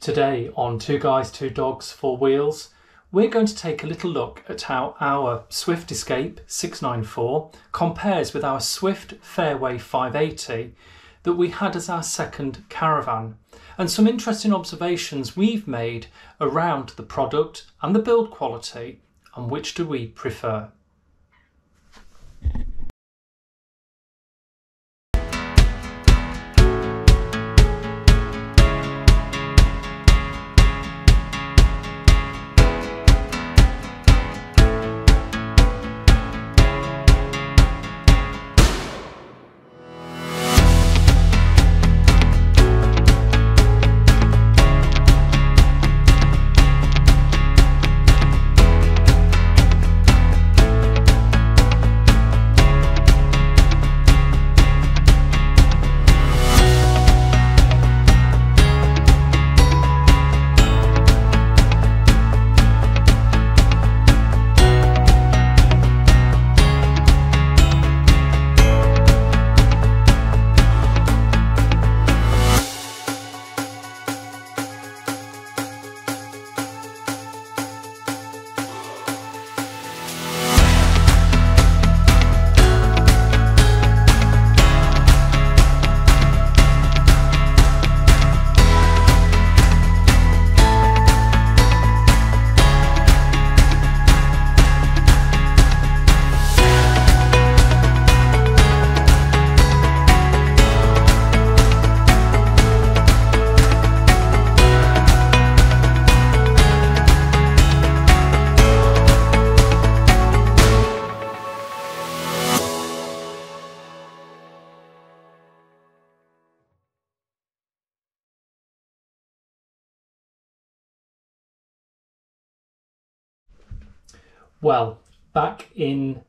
Today on Two Guys, Two Dogs, Four Wheels, we're going to take a little look at how our Swift Escape 694 compares with our Swift Fairway 580 that we had as our second caravan, and some interesting observations we've made around the product and the build quality, and which do we prefer. Well, back in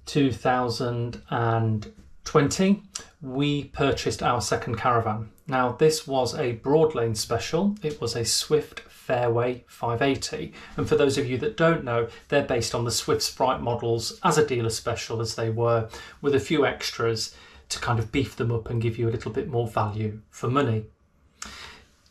2020, we purchased our second caravan. Now, this was a broad lane special. It was a Swift Fairway 580. And for those of you that don't know, they're based on the Swift Sprite models as a dealer special as they were, with a few extras to kind of beef them up and give you a little bit more value for money.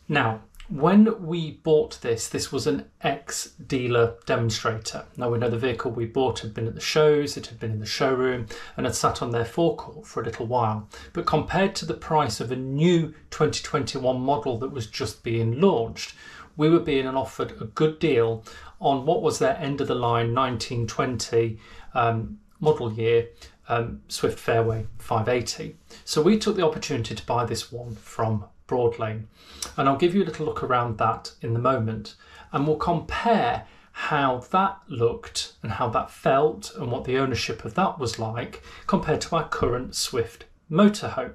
Now, when we bought this was an ex-dealer demonstrator. Now, we know the vehicle we bought had been at the shows, it had been in the showroom and had sat on their forecourt for a little while. But compared to the price of a new 2021 model that was just being launched, we were being offered a good deal on what was their end-of-the-line 1920 model year Swift Fairway 580. So we took the opportunity to buy this one from Broadlane, and I'll give you a little look around that in the moment, and we'll compare how that looked and how that felt and what the ownership of that was like compared to our current Swift motorhome.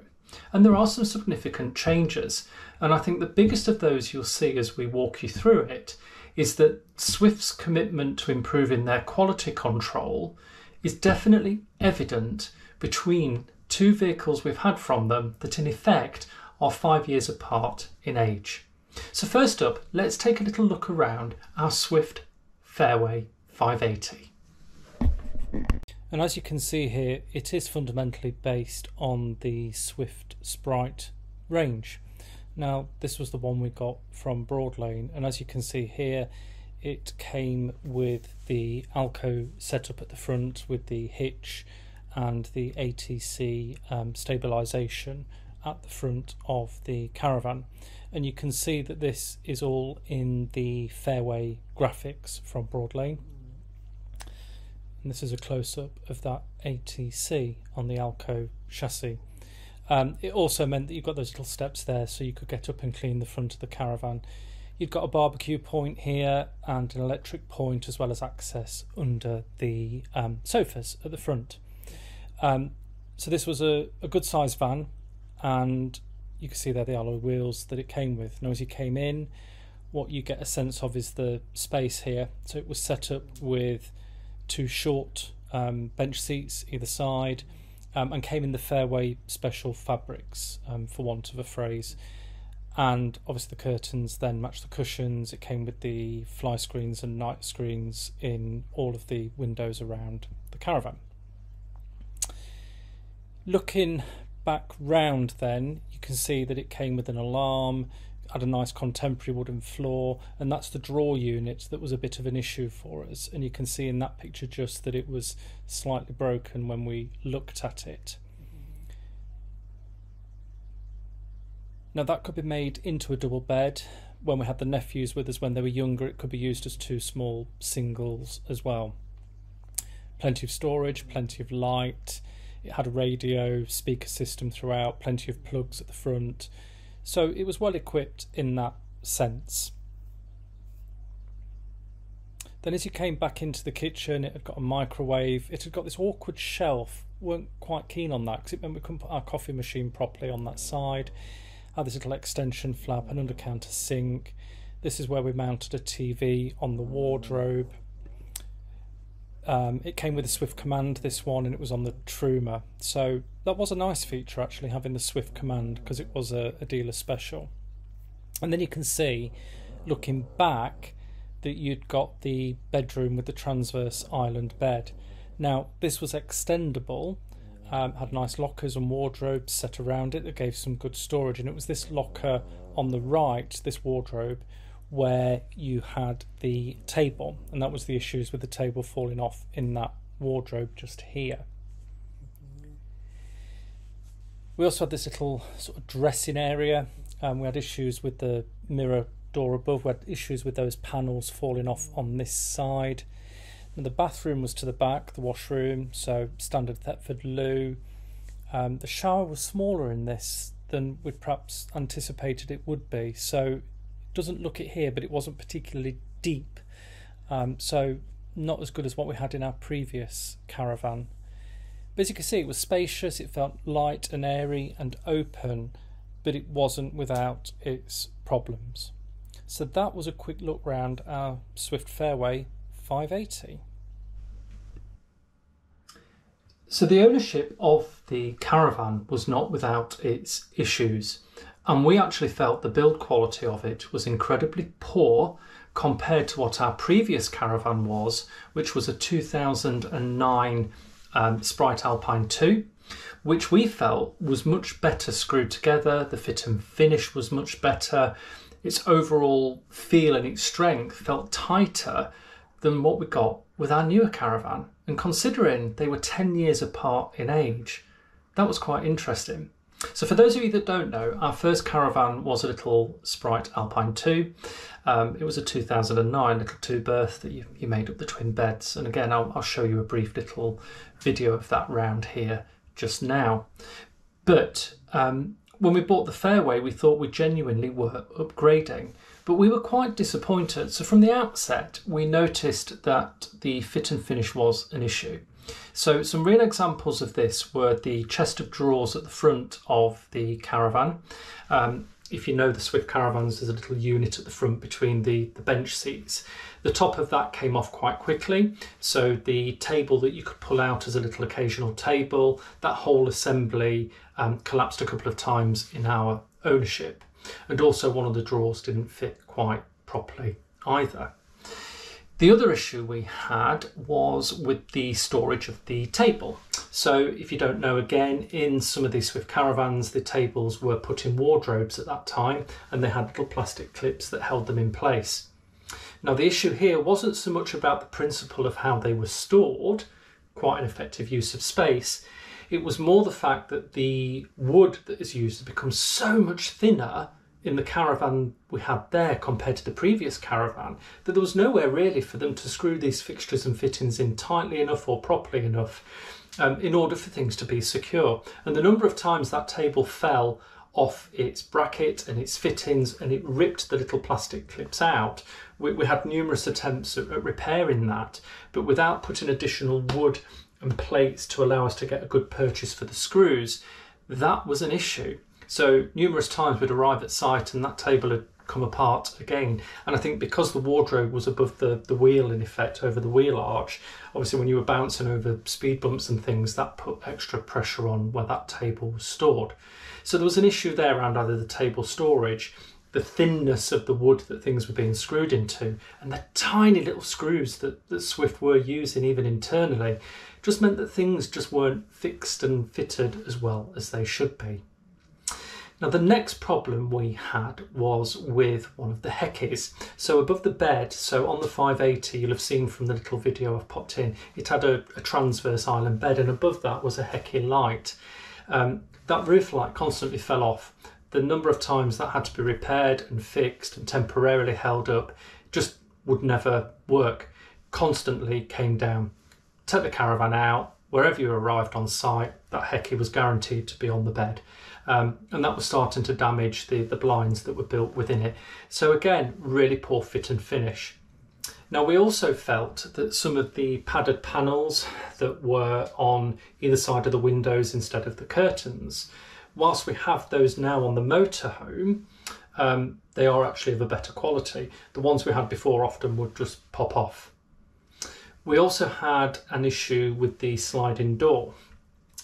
And there are some significant changes, and I think the biggest of those you'll see as we walk you through it is that Swift's commitment to improving their quality control is definitely evident between two vehicles we've had from them that in effect are 5 years apart in age. So first up, let's take a little look around our Swift Fairway 580. And as you can see here, it is fundamentally based on the Swift Sprite range. Now, this was the one we got from Broadlane, and as you can see here, it came with the Alco setup at the front with the hitch and the ATC stabilisation at the front of the caravan, and you can see that this is all in the Fairway graphics from Broadlane, and this is a close-up of that ATC on the Alco chassis. It also meant that you've got those little steps there so you could get up and clean the front of the caravan. You've got a barbecue point here and an electric point, as well as access under the sofas at the front. So this was a good sized van, and you can see there the alloy wheels that it came with. Now, as you came in, what you get a sense of is the space here. So it was set up with two short bench seats either side, and came in the Fairway special fabrics, for want of a phrase. And obviously the curtains then match the cushions. It came with the fly screens and night screens in all of the windows around the caravan. Looking back round then, you can see that it came with an alarm, had a nice contemporary wooden floor, and that's the drawer unit that was a bit of an issue for us. And you can see in that picture just that it was slightly broken when we looked at it. Now that could be made into a double bed. When we had the nephews with us when they were younger, it could be used as 2 small singles as well. Plenty of storage, plenty of light. It had a radio, speaker system throughout, plenty of plugs at the front. So it was well equipped in that sense. Then as you came back into the kitchen, it had got a microwave. It had got this awkward shelf. Weren't quite keen on that because it meant we couldn't put our coffee machine properly on that side. Had this little extension flap, an under-counter sink. This is where we mounted a TV on the wardrobe. It came with a Swift Command, this one, and it was on the Truma. So that was a nice feature, actually, having the Swift Command, because it was a dealer special. And then you can see, looking back, that you'd got the bedroom with the transverse island bed. Now, this was extendable. Had nice lockers and wardrobes set around it that gave some good storage, and it was this locker on the right, this wardrobe, where you had the table, and that was the issues with the table falling off in that wardrobe just here. We also had this little sort of dressing area. We had issues with the mirror door above. We had issues with those panels falling off on this side. And the bathroom was to the back, the washroom, so standard Thetford loo. The shower was smaller in this than we'd perhaps anticipated it would be, so it doesn't look it here, but it wasn't particularly deep, so not as good as what we had in our previous Caravan. But as you can see, it was spacious, it felt light and airy and open, but it wasn't without its problems. So that was a quick look round our Swift Fairway 580. So the ownership of the Caravan was not without its issues, and we actually felt the build quality of it was incredibly poor compared to what our previous Caravan was, which was a 2009 Sprite Alpine 2, which we felt was much better screwed together. The fit and finish was much better. Its overall feel and its strength felt tighter than what we got with our newer Caravan. And considering they were 10 years apart in age, that was quite interesting. So for those of you that don't know, our first Caravan was a little Sprite Alpine 2. It was a 2009 little 2-berth that you made up the twin beds. And again, I'll show you a brief little video of that round here just now. But when we bought the Fairway, we thought we genuinely were upgrading, but we were quite disappointed. So from the outset, we noticed that the fit and finish was an issue. So some real examples of this were the chest of drawers at the front of the Caravan. If you know the Swift Caravans, there's a little unit at the front between the bench seats. The top of that came off quite quickly, so the table that you could pull out as a little occasional table, that whole assembly collapsed a couple of times in our ownership. And also one of the drawers didn't fit quite properly either. The other issue we had was with the storage of the table. So if you don't know, again, in some of these Swift Caravans, the tables were put in wardrobes at that time, and they had little plastic clips that held them in place. Now the issue here wasn't so much about the principle of how they were stored, quite an effective use of space. It was more the fact that the wood that is used has become so much thinner in the Caravan we had there compared to the previous Caravan that there was nowhere really for them to screw these fixtures and fittings in tightly enough or properly enough in order for things to be secure. And the number of times that table fell off its bracket and its fittings and it ripped the little plastic clips out. We had numerous attempts at repairing that, but without putting additional wood and plates to allow us to get a good purchase for the screws, that was an issue. So numerous times we'd arrive at site and that table had come apart again. And I think because the wardrobe was above the wheel, in effect, over the wheel arch, obviously when you were bouncing over speed bumps and things, that put extra pressure on where that table was stored. So there was an issue there around either the table storage, the thinness of the wood that things were being screwed into, and the tiny little screws that Swift were using even internally just meant that things just weren't fixed and fitted as well as they should be. Now the next problem we had was with one of the heckies. So above the bed, so on the 580, you'll have seen from the little video I've popped in, it had a transverse island bed, and above that was a hecky light. That roof light constantly fell off. The number of times that had to be repaired and fixed and temporarily held up just would never work. Constantly came down. Take the caravan out, wherever you arrived on site, that hecky was guaranteed to be on the bed. And that was starting to damage the blinds that were built within it. So again, really poor fit and finish. Now we also felt that some of the padded panels that were on either side of the windows instead of the curtains, whilst we have those now on the motorhome, they are actually of a better quality. The ones we had before often would just pop off. We also had an issue with the sliding door.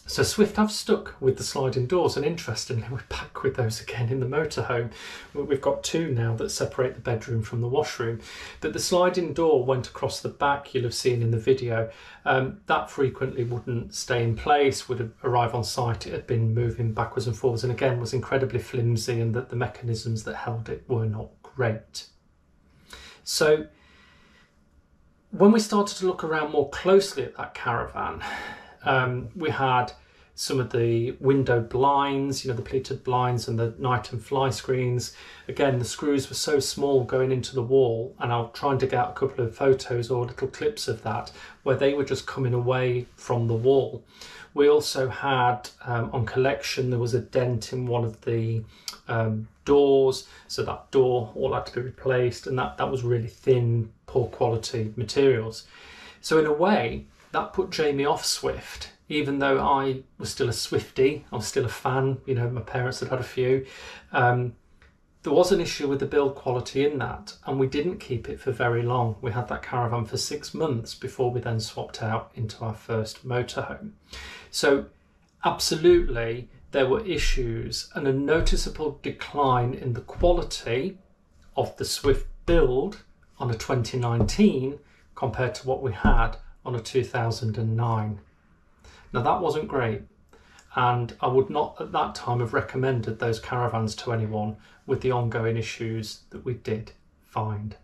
So Swift have stuck with the sliding doors, and interestingly we're back with those again in the motorhome. We've got two now that separate the bedroom from the washroom, but the sliding door went across the back, you'll have seen in the video. That frequently wouldn't stay in place, would arrive on site, it had been moving backwards and forwards, and again was incredibly flimsy, and that the mechanisms that held it were not great. So when we started to look around more closely at that caravan, we had some of the window blinds, the pleated blinds and the night and fly screens. Again, the screws were so small going into the wall, and I'll try and dig out a couple of photos or little clips of that, where they were just coming away from the wall. We also had, on collection, there was a dent in one of the doors, so that door all had to be replaced, and that was really thin, poor quality materials. So in a way, that put Jamie off Swift, even though I was still a Swiftie, I was still a fan, my parents had had a few. There was an issue with the build quality in that, and we didn't keep it for very long. We had that caravan for 6 months before we then swapped out into our first motorhome. So absolutely, there were issues and a noticeable decline in the quality of the Swift build on a 2019 compared to what we had on a 2009. Now that wasn't great, and I would not at that time have recommended those caravans to anyone with the ongoing issues that we did find.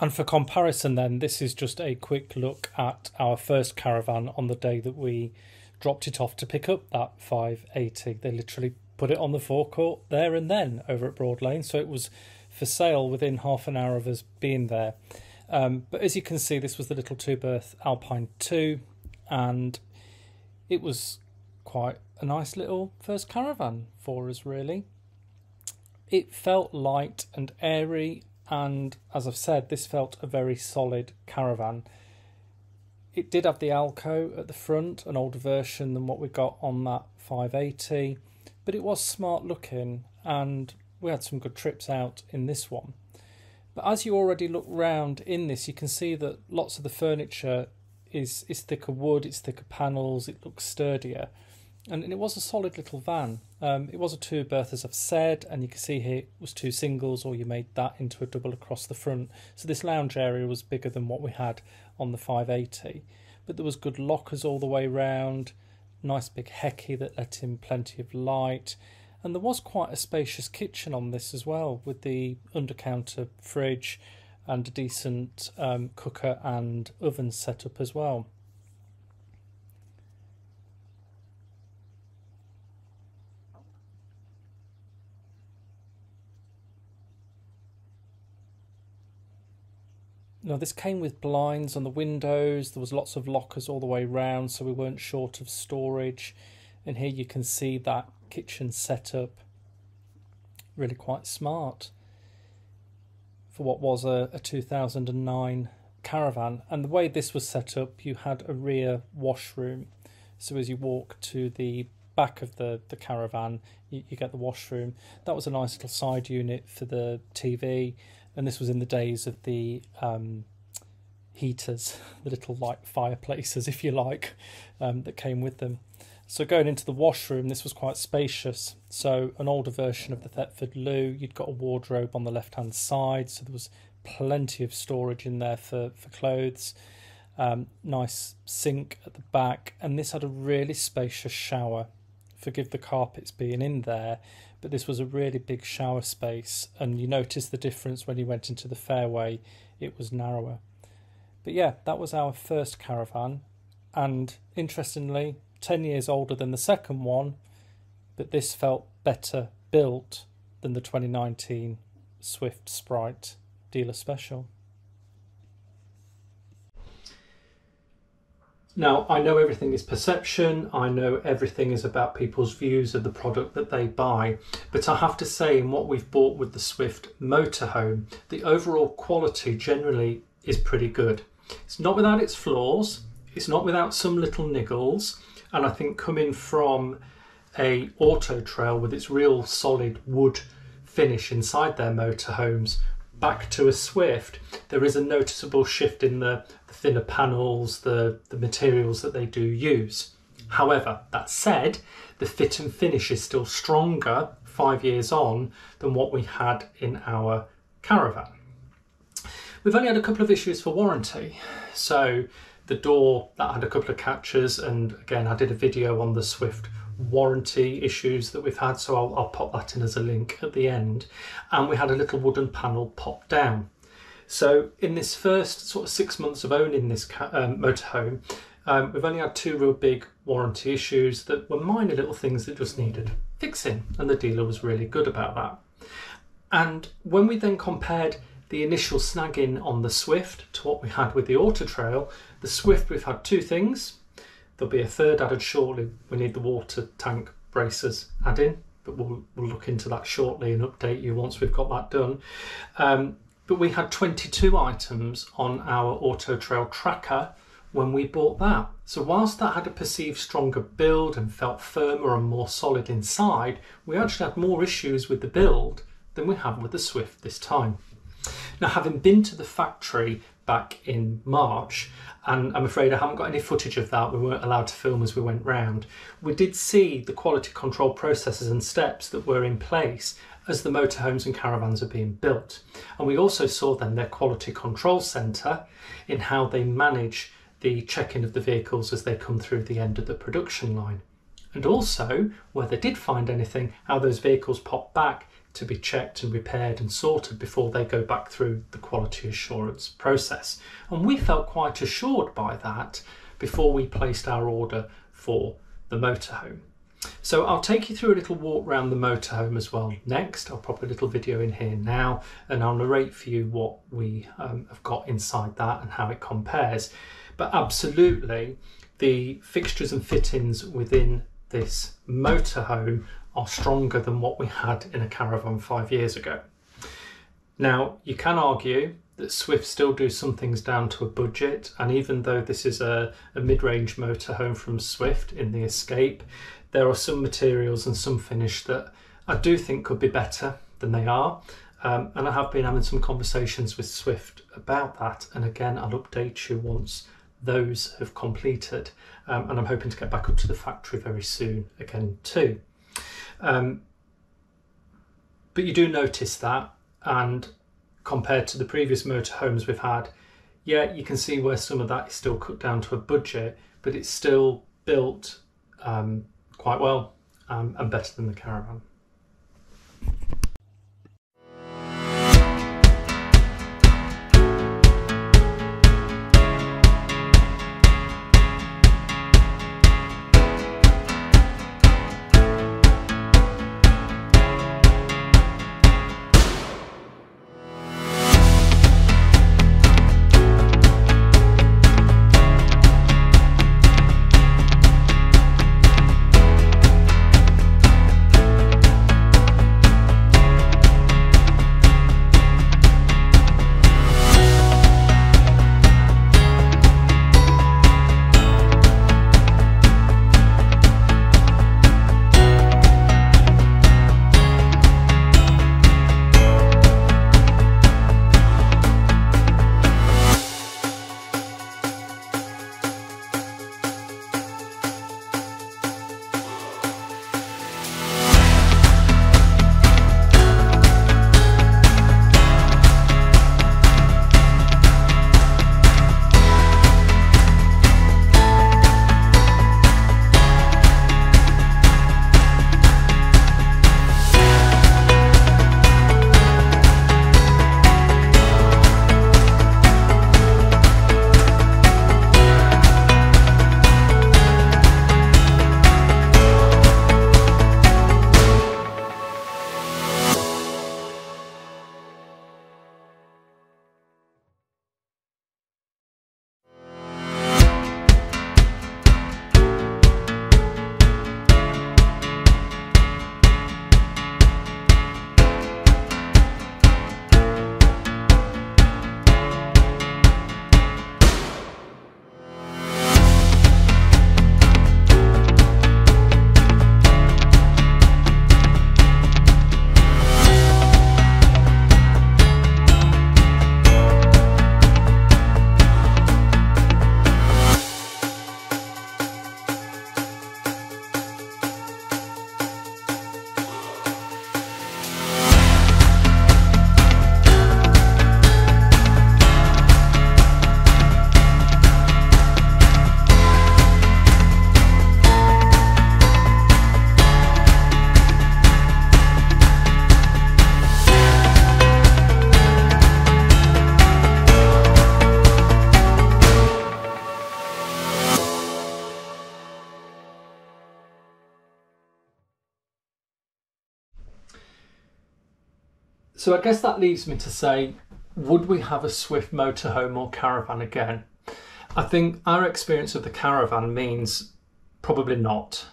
And for comparison then, this is just a quick look at our first caravan on the day that we dropped it off to pick up that 580. They literally put it on the forecourt there and then over at Broad Lane, so it was for sale within half an hour of us being there. But as you can see, this was the little 2-berth Alpine 2, and it was quite a nice little first caravan for us, really. It felt light and airy, and as I've said, this felt a very solid caravan. It did have the Alco at the front, an older version than what we got on that 580, but it was smart looking, and we had some good trips out in this one. But as you already look round in this, you can see that lots of the furniture is thicker wood, it's thicker panels, it looks sturdier, and it was a solid little van. It was a 2-berth, as I've said, and you can see here it was 2 singles, or you made that into a double across the front. So this lounge area was bigger than what we had on the 580, but there was good lockers all the way round, nice big hecky that let in plenty of light, and there was quite a spacious kitchen on this as well, with the under-counter fridge and a decent cooker and oven set up as well. Now this came with blinds on the windows, there was lots of lockers all the way round, so we weren't short of storage. And here you can see that kitchen setup, really quite smart for what was a 2009 caravan. And the way this was set up, you had a rear washroom, so as you walk to the back of the caravan, you get the washroom. That was a nice little side unit for the TV, and this was in the days of the heaters, the little light fireplaces, if you like, that came with them. So going into the washroom, this was quite spacious. So an older version of the Thetford loo, you'd got a wardrobe on the left-hand side, so there was plenty of storage in there for clothes. Nice sink at the back, and this had a really spacious shower. Forgive the carpets being in there, but this was a really big shower space, and you notice the difference when you went into the fairway. It was narrower. But yeah, that was our first Caravan, and interestingly 10 years older than the second one, but this felt better built than the 2019 Swift Sprite Dealer Special. Now, I know everything is perception, I know everything is about people's views of the product that they buy, but I have to say, in what we've bought with the Swift Motorhome, the overall quality generally is pretty good. It's not without its flaws, it's not without some little niggles, and I think coming from a auto trail with its real solid wood finish inside their motorhomes back to a Swift, there is a noticeable shift in the thinner panels, the materials that they do use. However, that said, the fit and finish is still stronger 5 years on than what we had in our Caravan. We've only had a couple of issues for warranty. So the door, that had a couple of catches, and again I did a video on the Swift warranty issues that we've had, so I'll pop that in as a link at the end. And we had a little wooden panel pop down. So in this first sort of 6 months of owning this motorhome, we've only had two real big warranty issues that were minor little things that just needed fixing, and the dealer was really good about that. And when we then compared the initial snagging on the Swift to what we had with the Auto Trail, the Swift we've had two things. There'll be a third added shortly. We need the water tank bracers added, but we'll look into that shortly and update you once we've got that done. But we had 22 items on our Auto Trail tracker when we bought that. So whilst that had a perceived stronger build and felt firmer and more solid inside, we actually had more issues with the build than we have with the Swift this time. Now, having been to the factory back in March, and I'm afraid I haven't got any footage of that, we weren't allowed to film as we went round, we did see the quality control processes and steps that were in place as the motorhomes and caravans are being built. And we also saw then their quality control centre in how they manage the check-in of the vehicles as they come through the end of the production line. And also, where they did find anything, how those vehicles pop back to be checked and repaired and sorted before they go back through the quality assurance process. And we felt quite assured by that before we placed our order for the motorhome. So I'll take you through a little walk around the motorhome as well next. I'll pop a little video in here now and I'll narrate for you what we have got inside that and how it compares. But absolutely, the fixtures and fittings within this motorhome are stronger than what we had in a Caravan 5 years ago. Now, you can argue that Swift still do some things down to a budget, and even though this is a mid-range motorhome from Swift in the Escape, there are some materials and some finish that I do think could be better than they are. And I have been having some conversations with Swift about that, and again I'll update you once those have completed, and I'm hoping to get back up to the factory very soon again too. But you do notice that, and compared to the previous motorhomes we've had, yeah, you can see where some of that is still cut down to a budget, but it's still built quite well and better than the Caravan. So I guess that leaves me to say, would we have a Swift motorhome or caravan again? I think our experience of the caravan means probably not.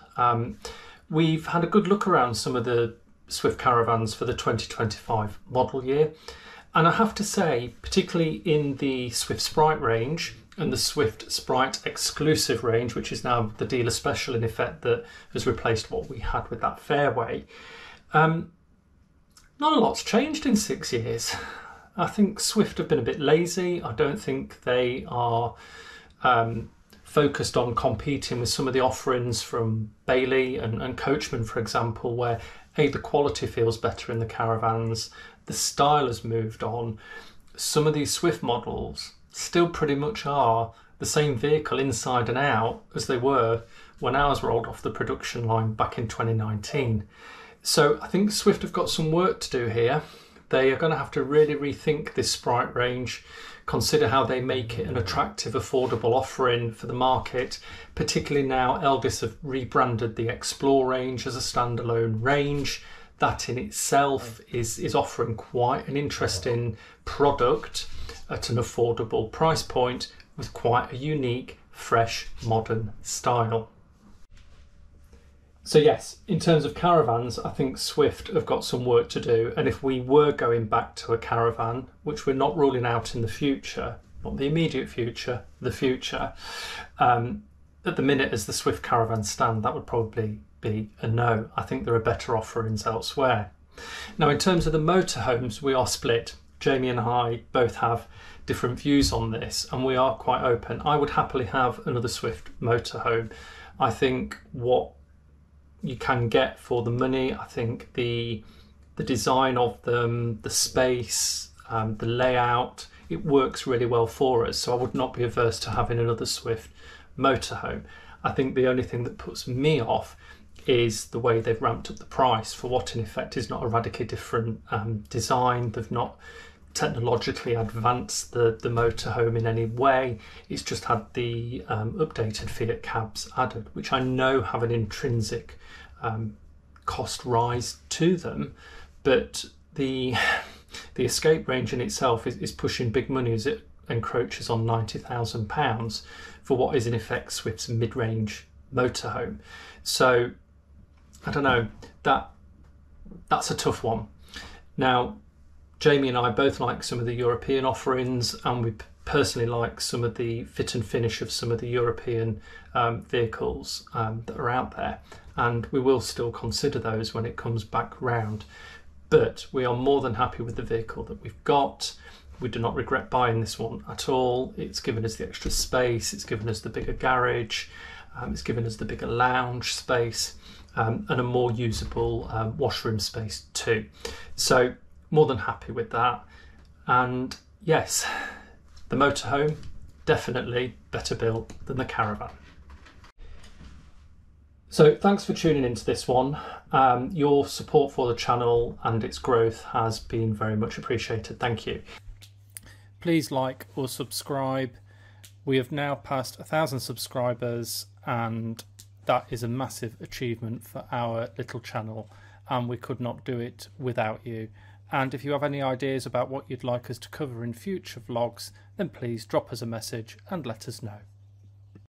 We've had a good look around some of the Swift caravans for the 2025 model year. And I have to say, particularly in the Swift Sprite range and the Swift Sprite exclusive range, which is now the dealer special in effect that has replaced what we had with that Fairway, not a lot's changed in 6 years. I think Swift have been a bit lazy. I don't think they are focused on competing with some of the offerings from Bailey and Coachman, for example, where the quality feels better in the caravans, the style has moved on. Some of these Swift models still pretty much are the same vehicle inside and out as they were when ours rolled off the production line back in 2019. So I think Swift have got some work to do here. They are going to have to really rethink this Sprite range, consider how they make it an attractive, affordable offering for the market, particularly now Elgis have rebranded the Explore range as a standalone range. That in itself is offering quite an interesting product at an affordable price point with quite a unique, fresh, modern style. So yes, in terms of caravans, I think Swift have got some work to do. And if we were going back to a caravan, which we're not ruling out in the future, not the immediate future, the future, at the minute as the Swift caravans stand, that would probably be a no. I think there are better offerings elsewhere. Now, in terms of the motorhomes, we are split. Jamie and I both have different views on this, and we are quite open. I would happily have another Swift motorhome. I think what you can get for the money, I think the design of them, the space, the layout, it works really well for us. So I would not be averse to having another Swift motorhome. I think the only thing that puts me off is the way they've ramped up the price for what in effect is not a radically different design. They've not technologically advanced the motorhome in any way. It's just had the updated Fiat cabs added, which I know have an intrinsic cost rise to them, but the Escape range in itself is pushing big money as it encroaches on £90,000 for what is in effect Swift's mid-range motorhome. So I don't know, that's a tough one. Now, Jamie and I both like some of the European offerings, and we personally like some of the fit and finish of some of the European vehicles that are out there, and we will still consider those when it comes back round. But we are more than happy with the vehicle that we've got. We do not regret buying this one at all. It's given us the extra space, it's given us the bigger garage, it's given us the bigger lounge space, and a more usable washroom space too. So more than happy with that. And yes, the motorhome, definitely better built than the caravan. So thanks for tuning into this one. Your support for the channel and its growth has been very much appreciated. Thank you. Please like or subscribe. We have now passed 1,000 subscribers, and that is a massive achievement for our little channel, and we could not do it without you. And if you have any ideas about what you'd like us to cover in future vlogs, then please drop us a message and let us know.